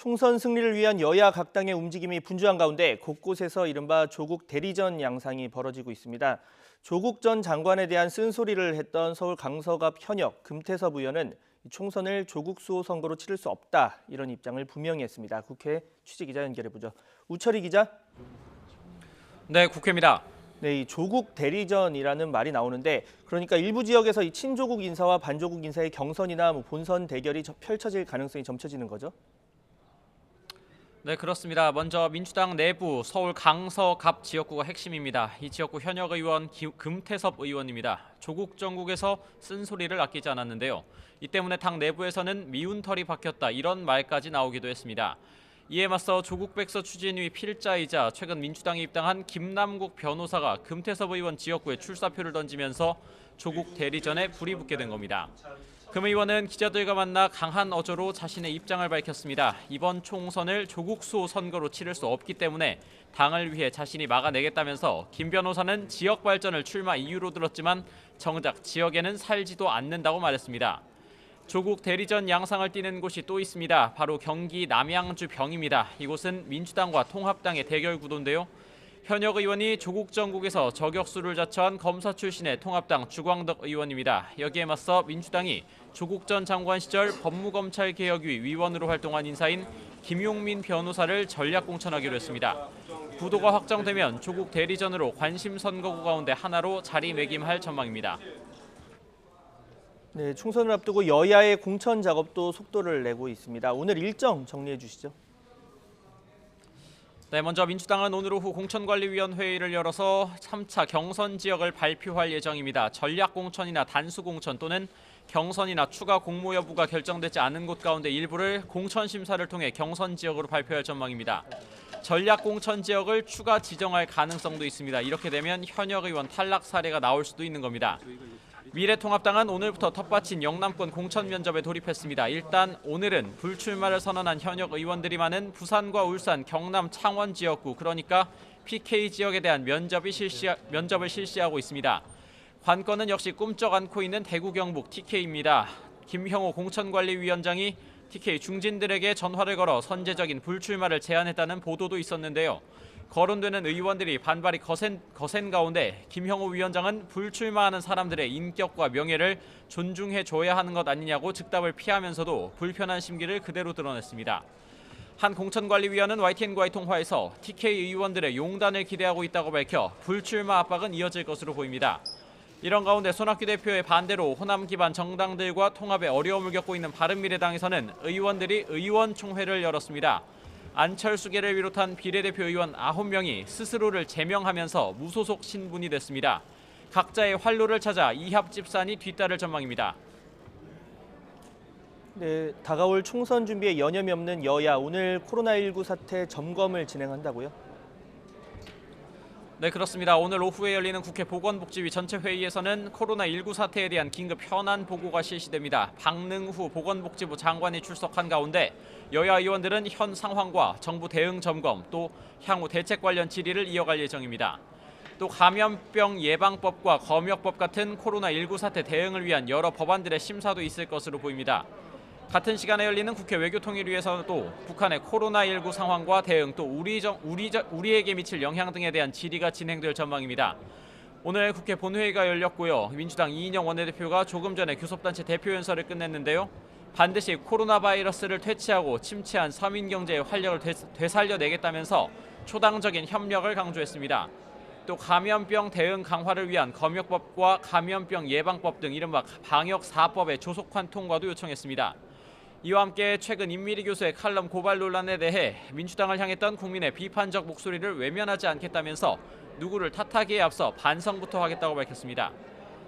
총선 승리를 위한 여야 각 당의 움직임이 분주한 가운데 곳곳에서 이른바 조국 대리전 양상이 벌어지고 있습니다. 조국 전 장관에 대한 쓴소리를 했던 서울 강서갑 현역 금태섭 의원은 총선을 조국 수호 선거로 치를 수 없다, 이런 입장을 분명히 했습니다. 국회 취재기자 연결해보죠. 우철희 기자. 네, 국회입니다. 네, 이 조국 대리전이라는 말이 나오는데, 그러니까 일부 지역에서 이 친조국 인사와 반조국 인사의 경선이나 본선 대결이 펼쳐질 가능성이 점쳐지는 거죠? 네, 그렇습니다. 먼저 민주당 내부 서울 강서갑 지역구가 핵심입니다. 이 지역구 현역 의원 금태섭 의원입니다. 조국 정국에서 쓴소리를 아끼지 않았는데요. 이 때문에 당 내부에서는 미운 털이 박혔다, 이런 말까지 나오기도 했습니다. 이에 맞서 조국 백서 추진위 필자이자 최근 민주당에 입당한 김남국 변호사가 금태섭 의원 지역구에 출사표를 던지면서 조국 대리전에 불이 붙게 된 겁니다. 금 의원은 기자들과 만나 강한 어조로 자신의 입장을 밝혔습니다. 이번 총선을 조국 수호 선거로 치를 수 없기 때문에 당을 위해 자신이 막아내겠다면서 김 변호사는 지역 발전을 출마 이유로 들었지만 정작 지역에는 살지도 않는다고 말했습니다. 조국 대리전 양상을 띠는 곳이 또 있습니다. 바로 경기 남양주 병입니다. 이곳은 민주당과 통합당의 대결 구도인데요. 현역 의원이 조국 정국에서 저격수를 자처한 검사 출신의 통합당 주광덕 의원입니다. 여기에 맞서 민주당이 조국 전 장관 시절 법무검찰개혁위 위원으로 활동한 인사인 김용민 변호사를 전략 공천하기로 했습니다. 구도가 확정되면 조국 대리전으로 관심 선거구 가운데 하나로 자리매김할 전망입니다. 네, 총선을 앞두고 여야의 공천 작업도 속도를 내고 있습니다. 오늘 일정 정리해 주시죠. 네, 먼저 민주당은 오늘 오후 공천관리위원회의를 열어서 3차 경선 지역을 발표할 예정입니다. 전략공천이나 단수공천 또는 경선이나 추가 공모 여부가 결정되지 않은 곳 가운데 일부를 공천 심사를 통해 경선 지역으로 발표할 전망입니다. 전략공천 지역을 추가 지정할 가능성도 있습니다. 이렇게 되면 현역 의원 탈락 사례가 나올 수도 있는 겁니다. 미래통합당은 오늘부터 텃밭인 영남권 공천 면접에 돌입했습니다. 일단 오늘은 불출마를 선언한 현역 의원들이 많은 부산과 울산, 경남, 창원 지역구, 그러니까 PK 지역에 대한 면접을 실시하고 있습니다. 관건은 역시 꿈쩍 안고 있는 대구 경북 TK입니다. 김형호 공천관리위원장이 TK 중진들에게 전화를 걸어 선제적인 불출마를 제안했다는 보도도 있었는데요. 거론되는 의원들이 반발이 거센 가운데 김형호 위원장은 불출마하는 사람들의 인격과 명예를 존중해줘야 하는 것 아니냐고 즉답을 피하면서도 불편한 심기를 그대로 드러냈습니다. 한 공천관리위원은 YTN과의 통화에서 TK 의원들의 용단을 기대하고 있다고 밝혀 불출마 압박은 이어질 것으로 보입니다. 이런 가운데 손학규 대표의 반대로 호남 기반 정당들과 통합에 어려움을 겪고 있는 바른미래당에서는 의원들이 의원총회를 열었습니다. 안철수계를 비롯한 비례대표 의원 9명이 스스로를 제명하면서 무소속 신분이 됐습니다. 각자의 활로를 찾아 이합집산이 뒤따를 전망입니다. 네, 다가올 총선 준비에 여념이 없는 여야, 오늘 코로나19 사태 점검을 진행한다고요? 네, 그렇습니다. 오늘 오후에 열리는 국회 보건복지위 전체 회의에서는 코로나19 사태에 대한 긴급 현안 보고가 실시됩니다. 박능후 보건복지부 장관이 출석한 가운데 여야 의원들은 현 상황과 정부 대응 점검, 또 향후 대책 관련 질의를 이어갈 예정입니다. 또 감염병 예방법과 검역법 같은 코로나19 사태 대응을 위한 여러 법안들의 심사도 있을 것으로 보입니다. 같은 시간에 열리는 국회 외교통일위에서도 북한의 코로나19 상황과 대응, 또 우리에게 미칠 영향 등에 대한 질의가 진행될 전망입니다. 오늘 국회 본회의가 열렸고요. 민주당 이인영 원내대표가 조금 전에 교섭단체 대표연설을 끝냈는데요. 반드시 코로나 바이러스를 퇴치하고 침체한 서민경제의 활력을 되살려내겠다면서 초당적인 협력을 강조했습니다. 또 감염병 대응 강화를 위한 검역법과 감염병 예방법 등 이른바 방역 4법의 조속한 통과도 요청했습니다. 이와 함께 최근 임미리 교수의 칼럼 고발 논란에 대해 민주당을 향했던 국민의 비판적 목소리를 외면하지 않겠다면서 누구를 탓하기에 앞서 반성부터 하겠다고 밝혔습니다.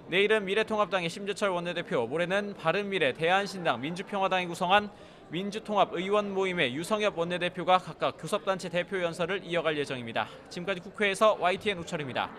내일은 미래통합당의 심재철 원내대표, 모레는 바른미래, 대한신당, 민주평화당이 구성한 민주통합 의원 모임의 유성엽 원내대표가 각각 교섭단체 대표 연설을 이어갈 예정입니다. 지금까지 국회에서 YTN 우철입니다.